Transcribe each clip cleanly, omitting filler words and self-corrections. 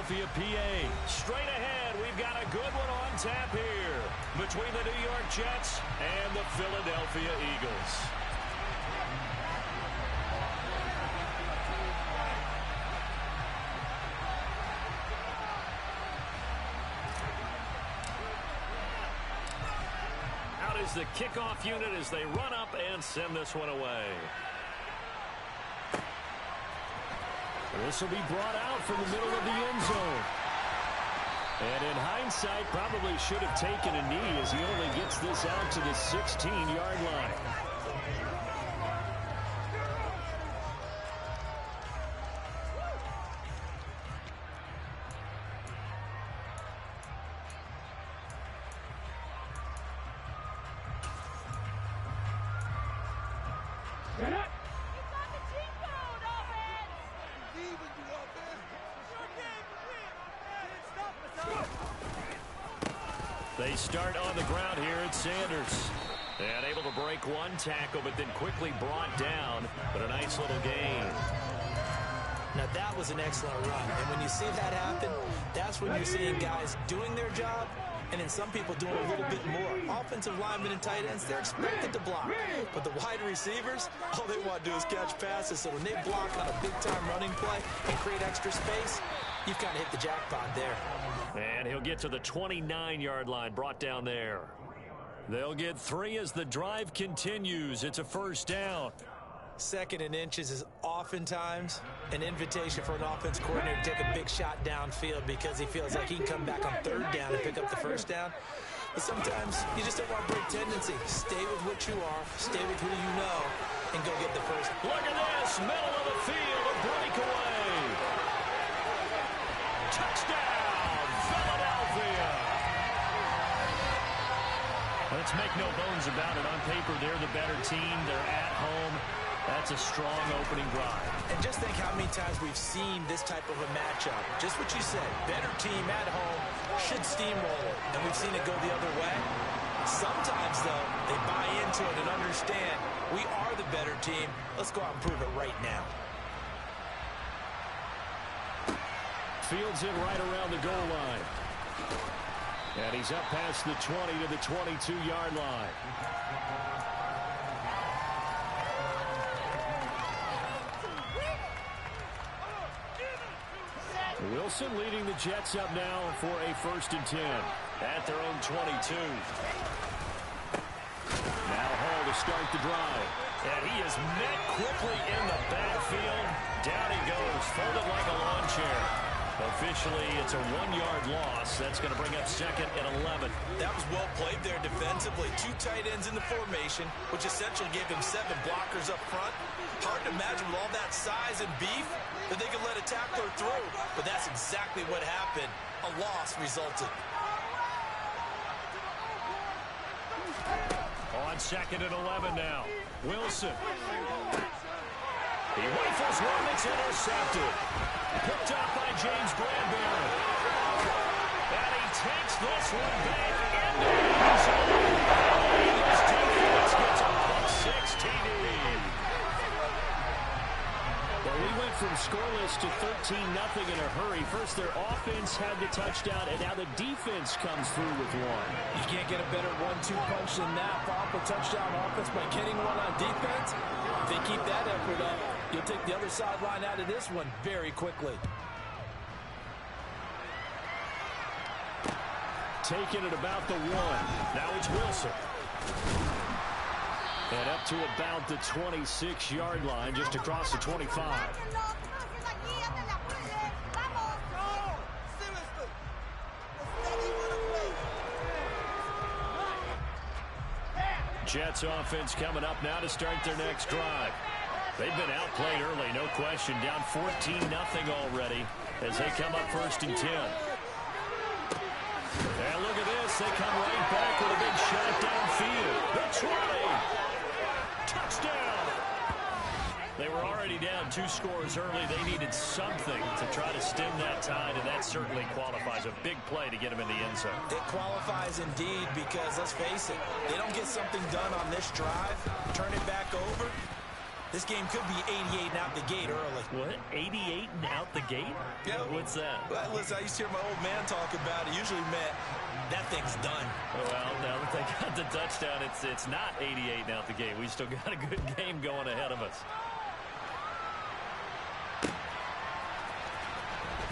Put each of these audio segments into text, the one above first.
Philadelphia, PA. Straight ahead, we've got a good one on tap here between the New York Jets and the Philadelphia Eagles. Out is the kickoff unit as they run up and send this one away. This will be brought out from the middle of the end zone. And in hindsight, probably should have taken a knee as he only gets this out to the 16-yard line. They start on the ground here at Sanders. And able to break one tackle, but then quickly brought down. But a nice little gain. Now that was an excellent run. And when you see that happen, that's when you're seeing guys doing their job, and then some people doing a little bit more. Offensive linemen and tight ends, they're expected to block. But the wide receivers, all they want to do is catch passes. So when they block on a big-time running play and create extra space, you've kind of hit the jackpot there. And he'll get to the 29-yard line, brought down there. They'll get 3 as the drive continues. It's a first down. 2nd and inches is oftentimes an invitation for an offense coordinator to take a big shot downfield because he feels like he can come back on 3rd down and pick up the first down. But sometimes you just don't want to break tendency. Stay with what you are, stay with who you know, and go get the first. Look at this, middle of the field, a breakaway. Touchdown, Philadelphia. Let's make no bones about it. On paper, they're the better team. They're at home. That's a strong opening drive. And just think how many times we've seen this type of a matchup. Just what you said, better team at home should steamroll it. And we've seen it go the other way. Sometimes, though, they buy into it and understand we are the better team. Let's go out and prove it right now. Fields it right around the goal line. And he's up past the 20 to the 22-yard line. Wilson leading the Jets up now for a 1st and 10 at their own 22. Now Hall to start the drive. And he is met quickly in the backfield. Down he goes, folded like a lawn chair. Officially, it's a 1-yard loss. That's going to bring up 2nd and 11. That was well played there defensively. 2 tight ends in the formation, which essentially gave him 7 blockers up front. Hard to imagine with all that size and beef that they could let a tackler through. But that's exactly what happened. A loss resulted. On 2nd and 11 now. Wilson. He rifles one that's intercepted. Picked up by James Bradbury. And he takes this one back into the end zone. Eagles defense gets a +6 TD. Well, we went from scoreless to 13-0 in a hurry. First, their offense had the touchdown, and now the defense comes through with one. You can't get a better 1-2 punch than that. Pop a touchdown offense by getting one on defense. If they keep that effort up, you'll take the other sideline out of this one very quickly. Taking it about the 1. Now it's Wilson. And up to about the 26-yard line, just across the 25. Jets offense coming up now to start their next drive. They've been outplayed early, no question. Down 14-0 already as they come up 1st and 10. And look at this. They come right back with a big shot downfield. The 20. Touchdown. They were already down 2 scores early. They needed something to try to stem that tide, and that certainly qualifies. A big play to get them in the end zone. It qualifies indeed because, let's face it, they don't get something done on this drive, turn it back over, This game could be 88 and out the gate early. What? 88 and out the gate? Yeah. What's that? Well, listen, I used to hear my old man talk about it. Usually meant that thing's done. Well, now that they got the touchdown, it's not 88 and out the gate. We still got a good game going ahead of us.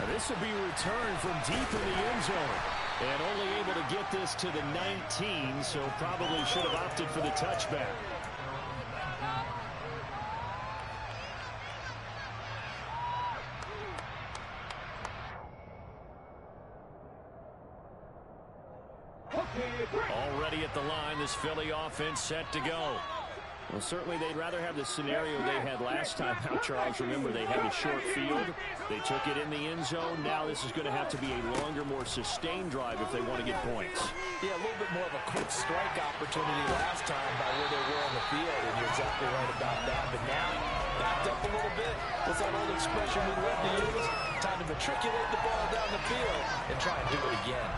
Now this will be returned from deep in the end zone. And only able to get this to the 19, so probably should have opted for the touchback. Already at the line, this Philly offense set to go. Well, certainly they'd rather have the scenario they had last time out, Charles. Remember, they had a short field. They took it in the end zone. Now this is going to have to be a longer, more sustained drive if they want to get points. Yeah, a little bit more of a quick strike opportunity last time by where they were on the field, and you're exactly right about that. But now, backed up a little bit. What's that old expression we love to use? Time to matriculate the ball down the field and try and do it again.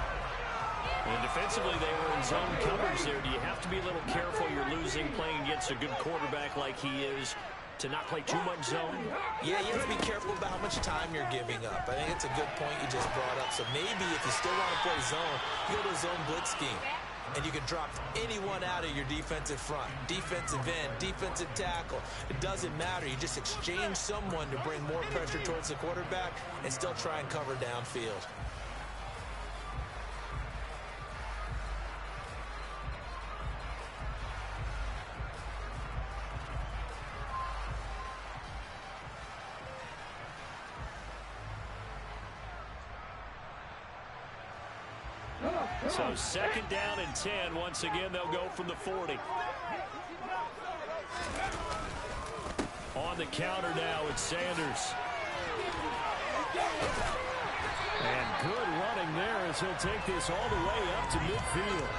And defensively, they were in zone coverage there. Do you have to be a little careful? You're losing, playing against a good quarterback like he is, to not play too much zone? Yeah, you have to be careful about how much time you're giving up. I think it's a good point you just brought up. So maybe if you still want to play zone, you go to a zone blitz scheme. And you can drop anyone out of your defensive front. Defensive end, defensive tackle. It doesn't matter. You just exchange someone to bring more pressure towards the quarterback and still try and cover downfield. So second down and 10. Once again, they'll go from the 40. On the counter now, it's Sanders. And good running there as he'll take this all the way up to midfield.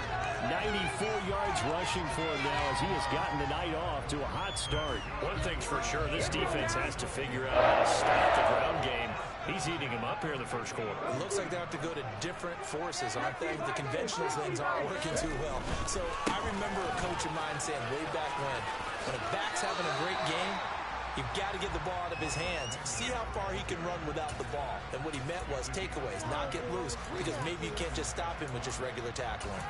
94 yards rushing for him now as he has gotten the night off to a hot start. One thing's for sure, this defense has to figure out how to stop the ground game. He's eating him up here in the first quarter. It looks like they have to go to different forces, aren't they? The conventional things aren't working too well. So I remember a coach of mine saying way back when a back's having a great game, you've got to get the ball out of his hands. See how far he can run without the ball. And what he meant was takeaways, not get loose, because maybe you can't just stop him with just regular tackling.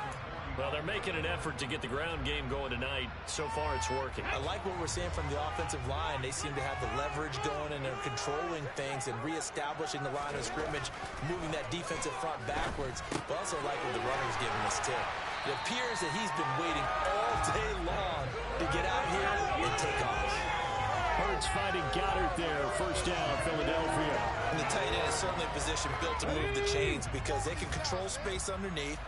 Well, they're making an effort to get the ground game going tonight. So far, it's working. I like what we're seeing from the offensive line. They seem to have the leverage going, and they're controlling things and reestablishing the line of scrimmage, moving that defensive front backwards. But also like what the runner's giving us, too. It appears that he's been waiting all day long to get out here and take off. Hurts finding Goddard there. First down, Philadelphia. And the tight end is certainly a position built to move the chains because they can control space underneath.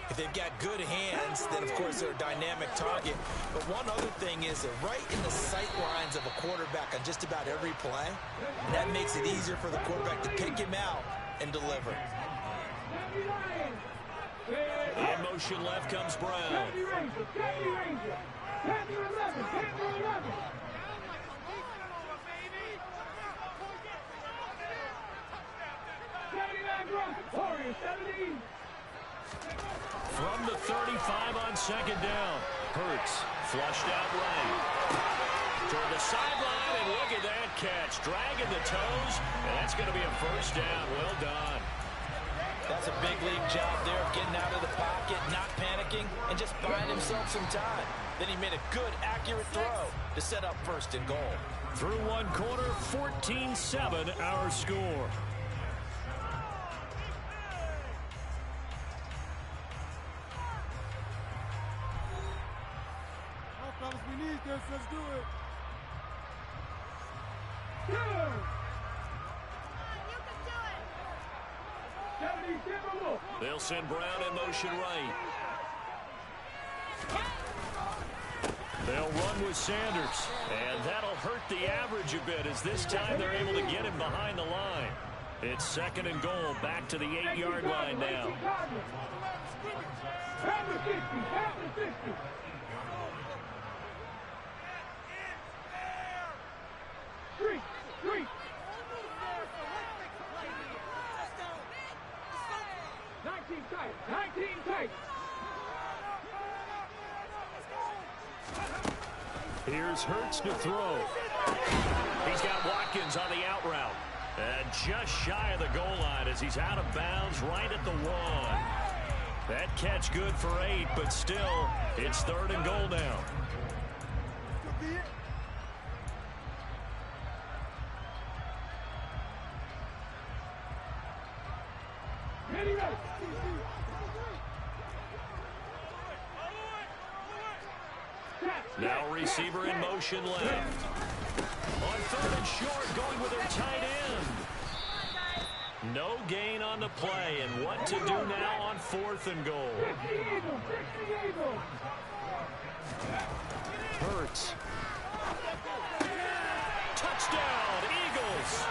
If they've got good hands, then, of course, they're a dynamic target. But one other thing is they're right in the sight lines of a quarterback on just about every play. And that makes it easier for the quarterback to pick him out and deliver. In motion left comes Brown. From the 35 on second down. Hurts flushed out right. Toward the sideline, and look at that catch. Dragging the toes, and that's going to be a first down. Well done. That's a big league job there of getting out of the pocket, not panicking, and just buying himself some time. Then he made a good, accurate throw to set up first and goal. Through one quarter, 14-7 our score. We need this. Let's do it. They'll send Brown in motion right. They'll run with Sanders, and that'll hurt the average a bit as this time they're able to get him behind the line. It's second and goal, back to the 8-yard line now. Three. 19 tight. Here's Hurts to throw. He's got Watkins on the out route. And just shy of the goal line as he's out of bounds right at the 1. That catch good for 8, but still, it's 3rd and goal now. Now receiver in motion left. On 3rd and short, going with their tight end. No gain on the play, and what to do now on 4th and goal. Hurts. Touchdown, Eagles.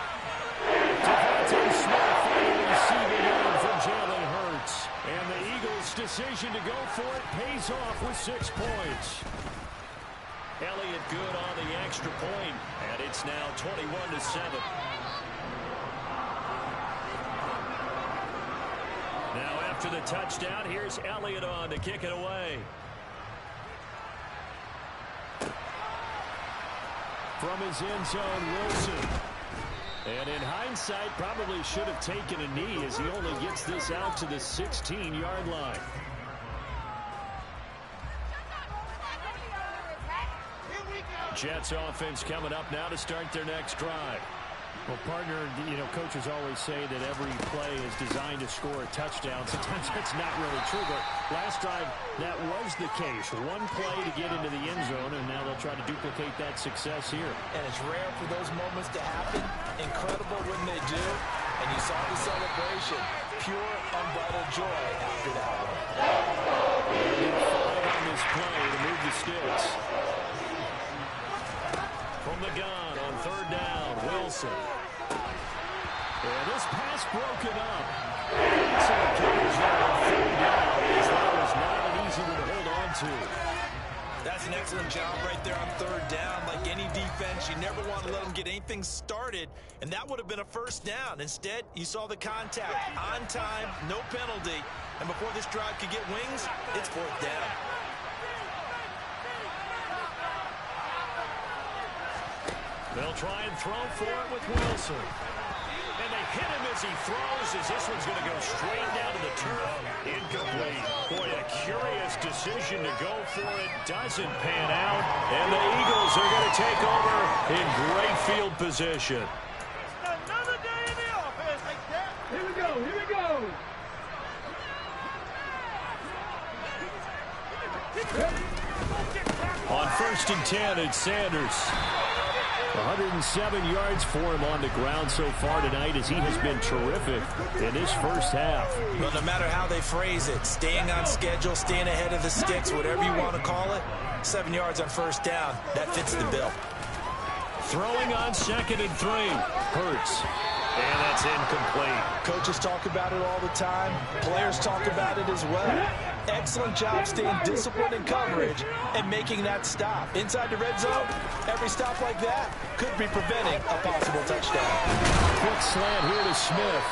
Devontae Smith finally receiving yard from Jalen Hurts. And the Eagles' decision to go for it pays off with 6 points. Elliott good on the extra point, and it's now 21-7. Now after the touchdown, here's Elliott on to kick it away. From his end zone, Wilson. And in hindsight, probably should have taken a knee as he only gets this out to the 16-yard line. Jets offense coming up now to start their next drive. Well, partner, coaches always say that every play is designed to score a touchdown. Sometimes that's not really true, but last drive that was the case. One play to get into the end zone, and now they'll try to duplicate that success here. And it's rare for those moments to happen. Incredible when they do. And you saw the celebration. Pure, unbridled joy after that one. On this play to move the sticks. From the gun on 3rd down, Wilson. And this pass broken up. Excellent coverage there on 3rd down, as that was not an easy one to hold on to. That's an excellent job right there on 3rd down. Like any defense, you never want to let them get anything started, and that would have been a 1st down. Instead, you saw the contact on time, no penalty, and before this drive could get wings, it's 4th down. They'll try and throw for it with Wilson. And they hit him as he throws, as this one's going to go straight down to the turf. Incomplete. Boy, a curious decision to go for it. Doesn't pan out. And the Eagles are going to take over in great field position. Another day in the office. Here we go. Here we go. On 1st and 10, it's Sanders. 107 yards for him on the ground so far tonight as he has been terrific in this first half. Well, no matter how they phrase it, staying on schedule, staying ahead of the sticks, whatever you want to call it, 7 yards on 1st down, that fits the bill. Throwing on 2nd and 3. Hurts. And that's incomplete. Coaches talk about it all the time. Players talk about it as well. Excellent job staying disciplined in coverage and making that stop. Inside the red zone, every stop like that could be preventing a possible touchdown. Quick slant here to Smith.